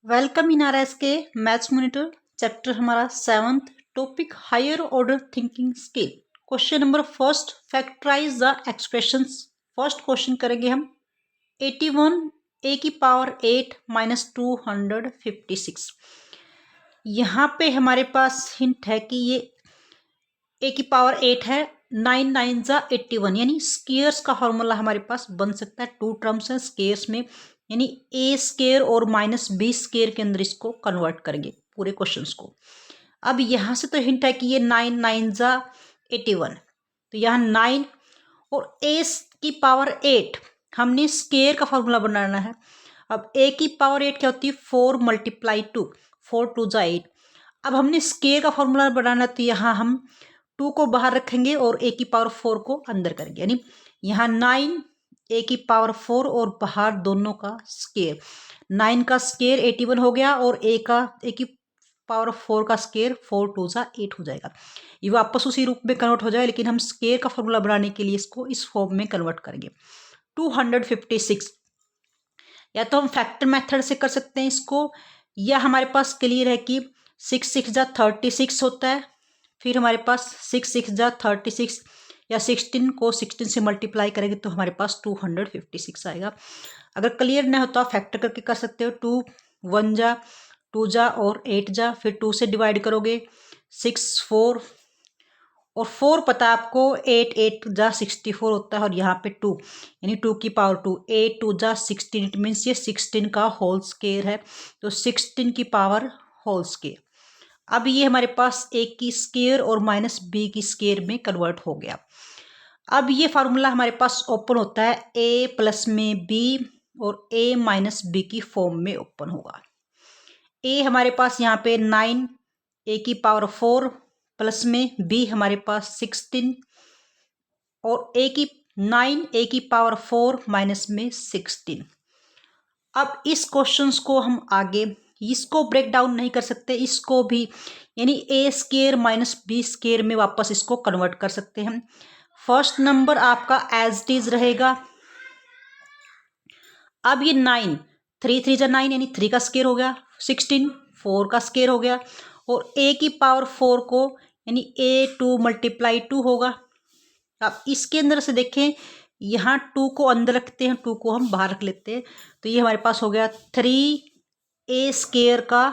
Welcome in R S के maths monitor chapter हमारा 7th topic higher order thinking skill. Question number first, factorise the expressions. First question करेंगे हम 81 ए की power 8 minus 256। यहाँ पे हमारे पास हिंट है कि ये ए की पावर 8 है, 9 9 जा 81, यानी स्केयर्स का फॉर्मूला हमारे पास बन सकता है। टू टर्म्स है स्केयर्स में, यानी ए स्केयर और माइनस बी स्केयर के अंदर इसको कन्वर्ट करेंगे पूरे क्वेश्चंस को। अब यहाँ से तो हिंट है कि ये 9 9 जा 81, तो यहाँ 9 और ए की पावर 8 हमने स्केयर का फॉर्मूला बनाना है। अब ए की पावर 8 क्या होती है, 4 मल्टीप्लाई 2, 4 2 जा 8। अब हमने स्केयर का फॉर्मूला बनाना है, तो यहाँ हम 2 को बाहर रखेंगे और ए की पावर 4 को अंदर करेंगे, यानी यहाँ 9 ए की पावर 4 और बाहर दोनों का स्केयर। 9 का स्केयर 81 हो गया और ए की पावर 4 का स्केयर 4 2 जा 8 हो जाएगा। ये वापस उसी रूप में कन्वर्ट हो जाएगा, लेकिन हम स्केयर का फॉर्मूला बनाने के लिए इसको इस फॉर्म में कन्वर्ट करेंगे। 256 या तो हम फैक्टर मेथड से कर सकते हैं इसको, या हमारे पास क्लियर है कि 6 6 जा 36 होता है। फिर हमारे पास 6 6 जा 36 या 16 को 16 से मल्टीप्लाई करेंगे तो हमारे पास 256 आएगा। अगर क्लियर नहीं होता तो फैक्टर करके कर सकते हो। 2 1 जा 2 जा और 8 जा, फिर 2 से डिवाइड करोगे 6 4 और 4 पता है आपको, 8 8 जा 64 होता है और यहाँ पे 2, यानी 2 की पावर 2, 8 2 जा 16, इट मीन्स ये 16 का होल स्केयर है, तो 16 की पावर होल स्केयर। अब ये हमारे पास ए की स्केयर और माइनस बी की स्केयर में कन्वर्ट हो गया। अब ये फार्मूला हमारे पास ओपन होता है ए प्लस में बी और ए माइनस बी की फॉर्म में ओपन होगा। ए हमारे पास यहाँ पे 9 ए की पावर 4 प्लस में बी हमारे पास 16 और 9 ए की पावर 4 माइनस में 16। अब इस क्वेश्चंस को हम आगे इसको ब्रेक डाउन नहीं कर सकते, इसको भी यानी ए स्केयर माइनस बी स्केयर में वापस इसको कन्वर्ट कर सकते हैं। फर्स्ट नंबर आपका एज इट इज रहेगा। अब ये 9 3 3 जा 9, यानी 3 का स्केयर हो गया, 16 4 का स्केयर हो गया और ए की पावर 4 को यानी ए 2 मल्टीप्लाई 2 होगा। अब इसके अंदर से देखें, यहाँ 2 को अंदर रखते हैं, 2 को हम बाहर रख लेते हैं, तो ये हमारे पास हो गया 3 ए स्केयर का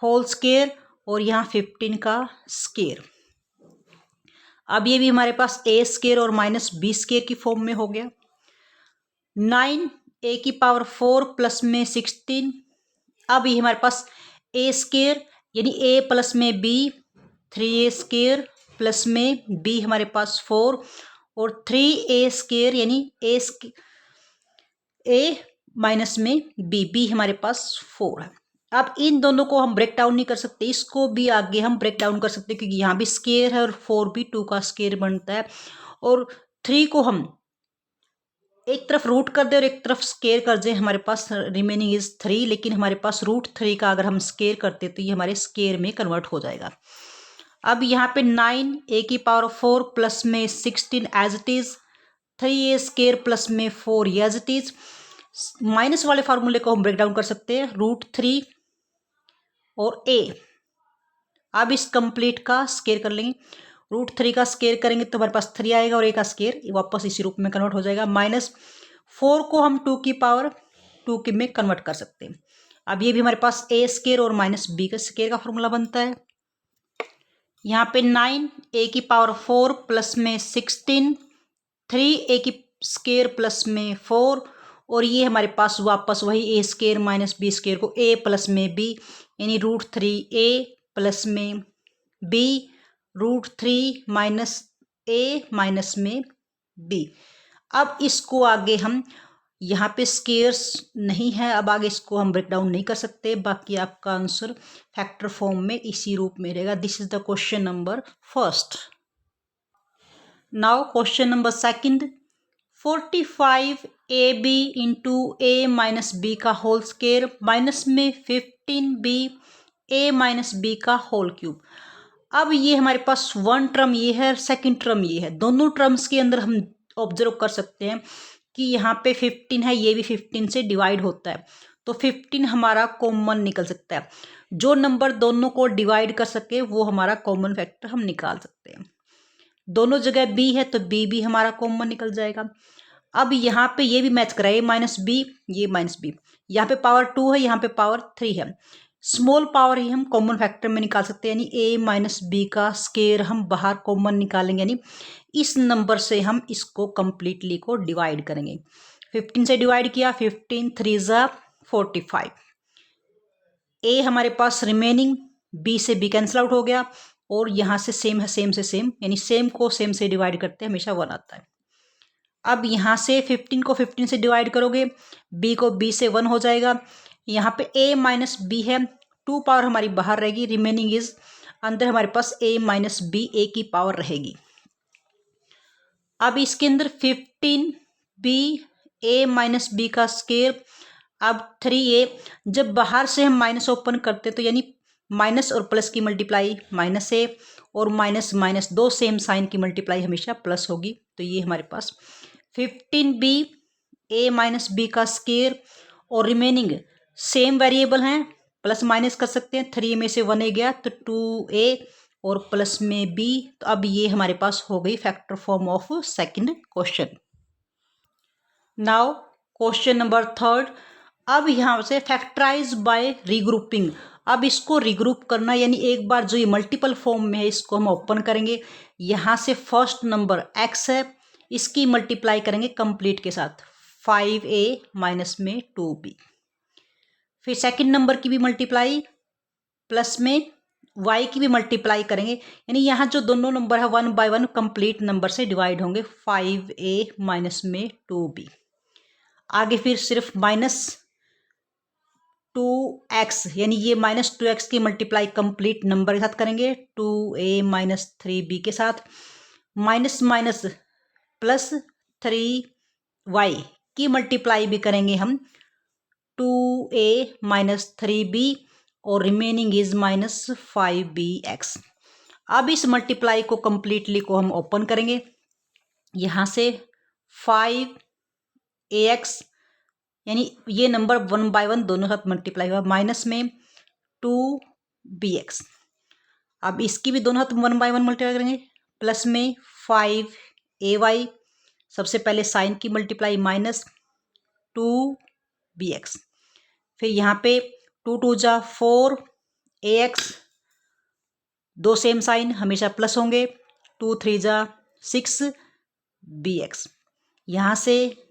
होल स्केयर और यहाँ 15 का स्केयर। अब ये भी हमारे पास ए स्केयर और माइनस बी स्केयर की फॉर्म में हो गया। 9 ए की पावर 4 प्लस में 16। अब ये हमारे पास ए स्केयर यानी ए प्लस में बी, 3 ए स्केयर प्लस में बी हमारे पास 4 और 3 ए स्केयर यानी ए माइनस में बी हमारे पास 4 है। अब इन दोनों को हम ब्रेक डाउन नहीं कर सकते, इसको भी आगे हम ब्रेक डाउन कर सकते हैं क्योंकि यहाँ भी स्केयर है और 4 भी 2 का स्केयर बनता है और 3 को हम एक तरफ रूट कर दे और एक तरफ स्केयर कर दे, हमारे पास रिमेनिंग इज 3, लेकिन हमारे पास रूट 3 का अगर हम स्केयर करते तो ये हमारे स्केयर में कन्वर्ट हो जाएगा। अब यहाँ पे 9 ए की पावर 4 प्लस में 16 as it is, 3 A square plus में 4 एज इट इज। माइनस वाले फार्मूले को हम ब्रेक डाउन कर सकते हैं, रूट 3 और ए। अब इस कंप्लीट का स्केयर कर लेंगे, रूट 3 का स्केयर करेंगे तो हमारे पास 3 आएगा और ए का स्केयर वापस इसी रूप में कन्वर्ट हो जाएगा। माइनस 4 को हम 2 की पावर 2 की में कन्वर्ट कर सकते हैं। अब ये भी हमारे पास ए स्केयर और माइनस बी का स्केयर का फॉर्मूला बनता है। यहाँ पे 9 ए की पावर 4 प्लस में 16, 3 ए की स्केयर प्लस में 4 और ये हमारे पास वापस वही ए स्केयर माइनस बी स्केयर को ए प्लस में बी यानी रूट 3 ए प्लस में बी रूट 3 माइनस ए माइनस में बी। अब इसको आगे हम यहाँ पे स्केयर्स नहीं है, अब आगे इसको हम ब्रेक डाउन नहीं कर सकते, बाकी आपका आंसर फैक्टर फॉर्म में इसी रूप में रहेगा। This is the question number first. Now question number second, 45 A B into A minus B का होल स्केयर माइनस में 15 बी ए माइनस बी का होल क्यूब। अब ये हमारे पास वन टर्म ये है, सेकंड टर्म ये है, दोनों टर्म्स के अंदर हम ऑब्जर्व कर सकते हैं कि यहाँ पे 15 है, ये भी 15 से डिवाइड होता है, तो 15 हमारा कॉमन निकल सकता है। जो नंबर दोनों को डिवाइड कर सके वो हमारा कॉमन फैक्टर हम निकाल सकते हैं। दोनों जगह b है तो b भी हमारा कॉमन निकल जाएगा। अब यहाँ पे ये भी मैच कराए, -b ये -b, यहाँ पे पावर 2 है, यहाँ पे पावर 3 है। स्मॉल पावर ही हम कॉमन फैक्टर में निकाल सकते हैं, यानी a - b का स्केयर हम बाहर कॉमन निकालेंगे, यानी इस नंबर से हम इसको कंप्लीटली को डिवाइड करेंगे। 15 से डिवाइड किया, 15 3 ज़ा 45। a हमारे पास रिमेनिंग, b से b कैंसिल आउट हो गया, और यहाँ से सेम है, सेम से सेम, यानी सेम को सेम से डिवाइड करते हैं हमेशा 1 आता है। अब यहाँ से 15 को 15 से डिवाइड करोगे, b को b से 1 हो जाएगा। यहाँ पे a - b है, 2 पावर हमारी बाहर रहेगी, रिमेनिंग इज अंदर हमारे पास a - b, a की पावर रहेगी। अब इसके अंदर 15b a - b का स्केयर, अब 3a, जब बाहर से हम माइनस ओपन करते तो यानी माइनस और प्लस की मल्टीप्लाई -a, और माइनस माइनस दो सेम साइन की मल्टीप्लाई हमेशा प्लस होगी। तो ये हमारे पास 15b a - b का स्केयर, और रिमेनिंग सेम वेरिएबल हैं, प्लस माइनस कर सकते हैं, 3 में से 1 a गया तो 2a, और प्लस में b। तो अब ये हमारे पास हो गई factor form of second question. Now question number 3। अब यहाँ से फैक्टराइज बाय रीग्रुपिंग। अब इसको रिग्रुप करना, यानी एक बार जो ये मल्टीपल फॉर्म में है इसको हम ओपन करेंगे। यहाँ से फर्स्ट नंबर x है, इसकी मल्टीप्लाई करेंगे कंप्लीट के साथ, 5a माइनस में 2b। फिर सेकंड नंबर की भी मल्टीप्लाई, प्लस में y की भी मल्टीप्लाई करेंगे, यानी यहाँ जो दोनों नंबर है 1 बाय 1 कंप्लीट नंबर से डिवाइड होंगे, 5a माइनस में 2b। आगे फिर सिर्फ -2x, यानी ये -2x की मल्टीप्लाई कंप्लीट नंबर के साथ करेंगे, 2a माइनस 3b के साथ, माइनस माइनस प्लस 3y की मल्टीप्लाई भी करेंगे हम, 2a माइनस 3b, और रिमेनिंग इज -5bx। अब इस मल्टीप्लाई को कंप्लीटली को हम ओपन करेंगे। यहाँ से 5ax, यानी ये नंबर 1 बाय 1 दोनों साथ मल्टीप्लाई हुआ, माइनस में 2bx। अब इसकी भी दोनों हाथ 1 बाय 1 मल्टीप्लाई करेंगे, प्लस में 5ay, सबसे पहले साइन की मल्टीप्लाई माइनस 2bx। फिर यहाँ पे 2 2 जा 4ax, दो सेम साइन हमेशा प्लस होंगे, 2 3 जा 6bx। यहाँ से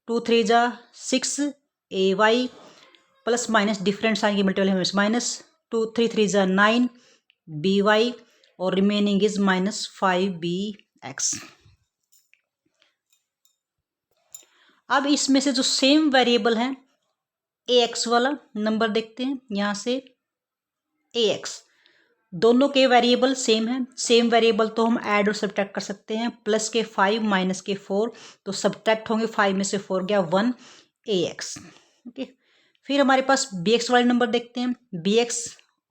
2 3 जा 6ay, plus minus different sign की मल्टीप्लाई हमेशा माइनस, 2 3 3 जा 9by, और रिमेनिंग इज -5bx। अब इसमें से जो सेम वेरिएबल है ax वाला नंबर देखते हैं। यहाँ से ax, दोनों के वेरिएबल सेम है, सेम वेरिएबल तो हम ऐड और सब्ट्रैक्ट कर सकते हैं, प्लस के 5 माइनस के 4, तो सब्ट्रैक्ट होंगे, 5 में से 4 गया 1 ax। ओके, फिर हमारे पास bx वाले नंबर देखते हैं, bx,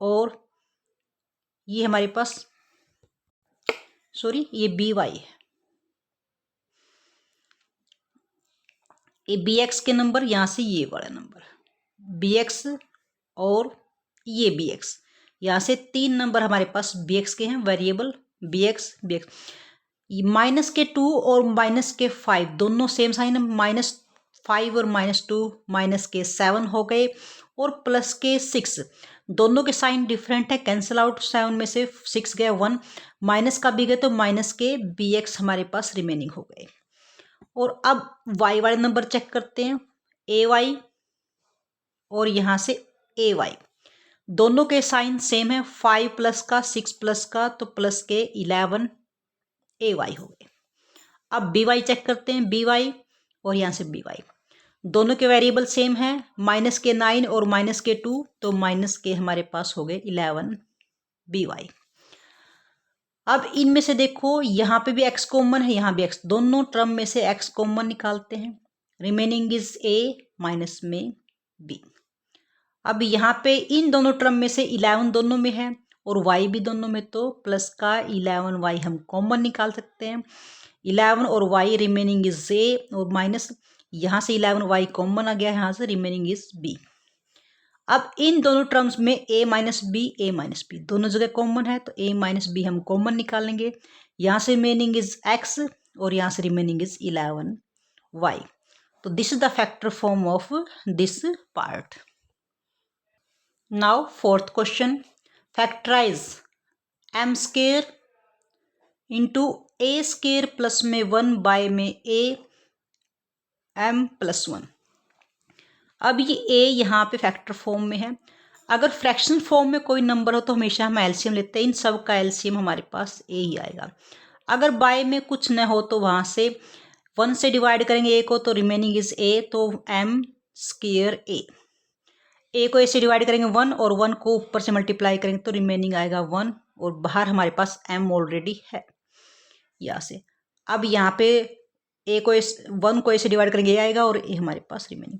और ये हमारे पास ये by है, ये bx के नंबर, यहाँ से ये वाला नंबर bx, और ये bx, यहाँ से 3 नंबर हमारे पास bx के हैं, वेरिएबल bx bx। माइनस के 2 और माइनस के 5 दोनों सेम साइन है, -5 और -2 माइनस के 7 हो गए, और प्लस के 6 दोनों के साइन डिफरेंट है, कैंसिल आउट, 7 में से 6 गया 1, माइनस का भी गए तो माइनस के bx हमारे पास रिमेनिंग हो गए। और अब y वाले नंबर चेक करते हैं, ay, और यहाँ से ay, दोनों के साइन सेम है, 5 प्लस का 6 प्लस का, तो प्लस के 11 ay हो गए। अब by चेक करते हैं, by, और यहाँ से by, दोनों के वेरिएबल सेम है, माइनस के 9 और माइनस के 2, तो माइनस के हमारे पास हो गए 11 by। अब इनमें से देखो, यहाँ पे भी x कॉमन है, यहाँ भी x, दोनों टर्म में से x कॉमन निकालते हैं, रिमेनिंग इज a माइनस में b। अब यहाँ पे इन दोनों टर्म में से 11 दोनों में है और y भी दोनों में, तो प्लस का 11y हम कॉमन निकाल सकते हैं, 11 और y, रिमेनिंग इज a, और माइनस यहाँ से 11y कॉमन आ गया, यहाँ से रिमेनिंग इज b। अब इन दोनों टर्म्स में a माइनस बी दोनों जगह कॉमन है, तो a माइनस बी हम कॉमन निकालेंगे। यहाँ से रिमेनिंग इज x और यहाँ से रिमेनिंग इज 11y। तो this is the factor form of this part. Now fourth question, factorise m square into A square plus में 1 बाय में a m प्लस 1। अब ये a यहाँ पे फैक्टर फॉर्म में है। अगर फ्रैक्शन फॉर्म में कोई नंबर हो तो हमेशा हम एलसीएम लेते हैं, इन सब का एलसीएम हमारे पास a ही आएगा। अगर बाय में कुछ न हो तो वहाँ से 1 से डिवाइड करेंगे a को, तो रिमेनिंग इज a, तो m स्केयर a को a से डिवाइड करेंगे 1 और 1 को ऊपर से मल्टीप्लाई करेंगे तो रिमेनिंग आएगा 1 और बाहर हमारे पास m ऑलरेडी है यहाँ से। अब यहाँ पे a को 1 को a से डिवाइड करेंगे a आएगा और a हमारे पास रिमेनिंग,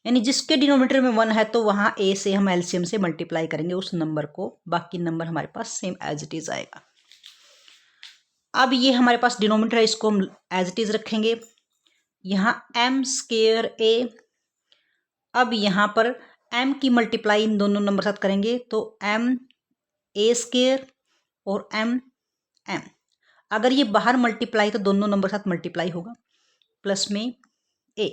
यानी जिसके डिनोमिनेटर में 1 है तो वहाँ a से हम एलसीएम से मल्टीप्लाई करेंगे उस नंबर को, बाकी नंबर हमारे पास सेम एज इट इज आएगा। अब ये हमारे पास डिनोमिनेटर है, इसको हम एज इट इज रखेंगे। यहाँ m स्केयर a, अब यहाँ पर m की मल्टीप्लाई इन दोनों नंबर साथ करेंगे तो m a स्केयर और m m। अगर ये बाहर मल्टीप्लाई तो दोनों नंबर साथ मल्टीप्लाई होगा प्लस में a।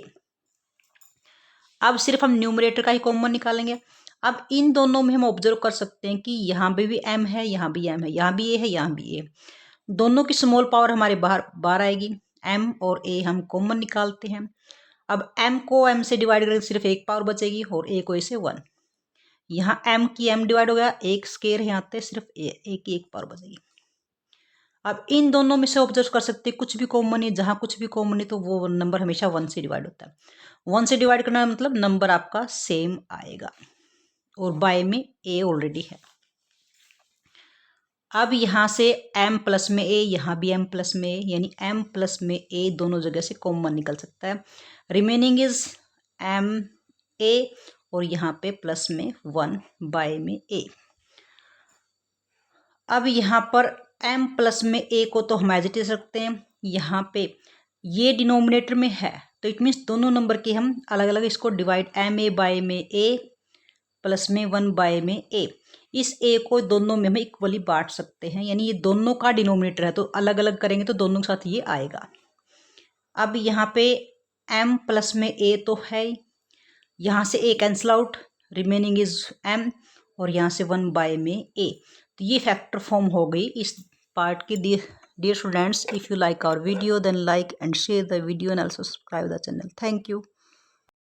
अब सिर्फ हम न्यूमरेटर का ही कॉमन निकालेंगे। अब इन दोनों में हम ऑब्जर्व कर सकते हैं कि यहाँ पे भी m है, यहाँ भी m है, यहाँ भी a है, यहाँ भी a। दोनों की स्मॉल पावर हमारे बाहर आएगी, m और a हम कॉमन निकालते हैं। अब m को m से डिवाइड करेंगे सिर्फ एक पावर बचेगी और a को a से 1। यहाँ m की m डिवाइड हो गया, एक स्केयर यहाँ पे सिर्फ a की एक पावर बचेगी। अब इन दोनों में से ऑब्जर्व कर सकते हैं कुछ भी कॉमन है, जहाँ कुछ भी कॉमन है तो वो नंबर हमेशा 1 से डिवाइड होता है। 1 से डिवाइड करना मतलब नंबर आपका सेम आएगा और बाय में a ऑलरेडी है। अब यहाँ से m प्लस में a, यहाँ भी m प्लस में a, यानी m प्लस में a दोनों जगह से कॉमन निकल सकता है। रिमेनिंग इज m a और यहाँ पे प्लस में 1 बाय में a। अब यहाँ पर m प्लस में a को तो हम एज इट इज रखते हैं। यहाँ पे ये डिनोमिनेटर में है तो इट मीन्स दोनों नंबर के हम अलग अलग इसको डिवाइड m a बाय में a प्लस में 1 बाय में a, इस a को दोनों में हम इक्वली बांट सकते हैं, यानी ये दोनों का डिनोमिनेटर है तो अलग अलग करेंगे तो दोनों के साथ ये आएगा। अब यहाँ पे m प्लस में a तो है, यहाँ से a cancel out, remaining is m और यहाँ से 1 बाय में a। तो ये फैक्टर फॉर्म हो गई इस पार्ट की। Dear students, if you like our video then like and share the video and also subscribe the channel. Thank you.